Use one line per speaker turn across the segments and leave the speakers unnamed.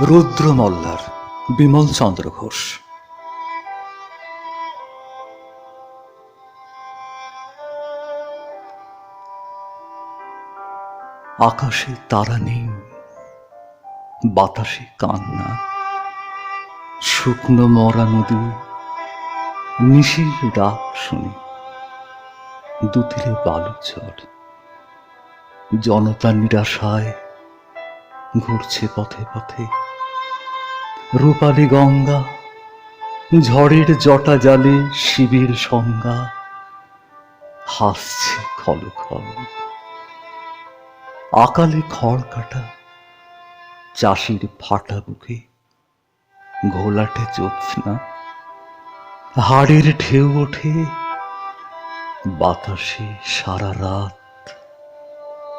রুদ্র মল্লার বিমল চন্দ্র ঘোষ। আকাশে তারা নেই, বাতাসে কান্না, শুকনো মরা নদী, নিশির ডাক শুনি, দুতীরে বালুচর, জনতা নিরাশায় ঘুরছে পথে পথে। রূপালী গঙ্গা ঝড়ের জটা জালে শিবের সংজ্ঞা, হাসছে খল খল। আকালে খড় কাটা চাষির ফাটা বুকে ঘোলাটে জ্যোৎস্না, হাড়ের ঢেউ ওঠে বাতাসে সারা রাত,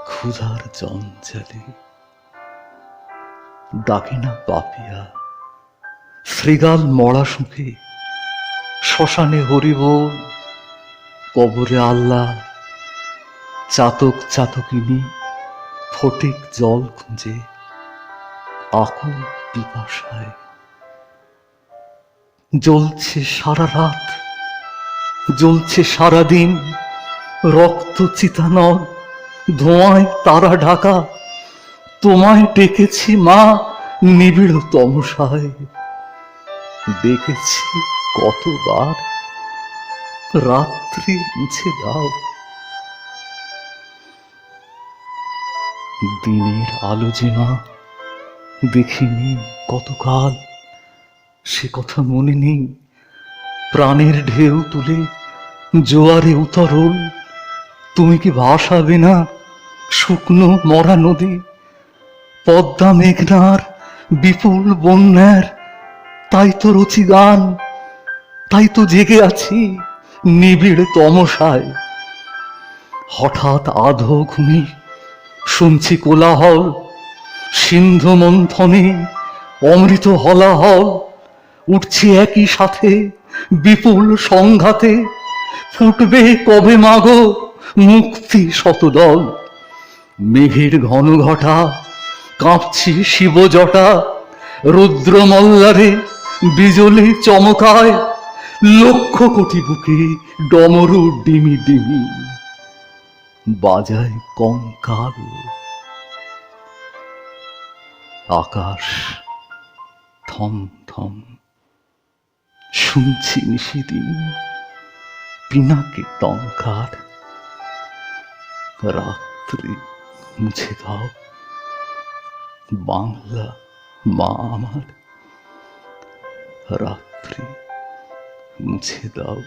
ক্ষুধার জঞ্জালে। ডাকে না পাপিয়া শ্রীগাল মরা শুকে, শ্মশানে হরিবোল, কবরে আল্লাহ, চাতক চাতকিনী ফটিক জল খুঁজে আকুল পিপাসায়। জ্বলছে সারা রাত, জ্বলছে সারাদিন, রক্ত চিতানল, ধোঁয়ায় তারা ঢাকা। তোমায় ডেকেছি মা নিবিড় তমসায়, ডেকেছি কতবার, রাত্রি মুছে দাও। দিনের আলো যে মা দেখিনি কতকাল, সে কথা মনে নেই। প্রাণের ঢেউ তুলে জোয়ারে উতরল, তুমি কি ভাসাবে না শুকনো মরা নদী? পদ্মা মেঘনার বিপুল বন্যার তাই তো রচি গান, তাই তো জেগে আছি নিবিড় তমসায়। হঠাৎ আধো ঘুমে শুনছি কোলাহল, সিন্ধু মন্থনে অমৃত হলাহল। উঠছি একই সাথে বিপুল সংঘাতে, ফুটবে কবে মাগো মুক্তি শতদল। মেঘের ঘন ঘটা কাঁপছি শিব জটা, রুদ্র মল্লারে বিজলি চমকায়। লক্ষ কোটি বুকে ডমরু ডিমি ডিমি বাজায় কঙ্কাল। আকাশ থম থম, শুনছি নিশিদিন পিনাকে টঙ্কার। রাত্রি মুছে দাও বাংলা মা আমার, রাত্রি মুছে দাও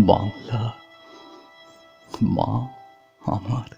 বাংলা মা আমার।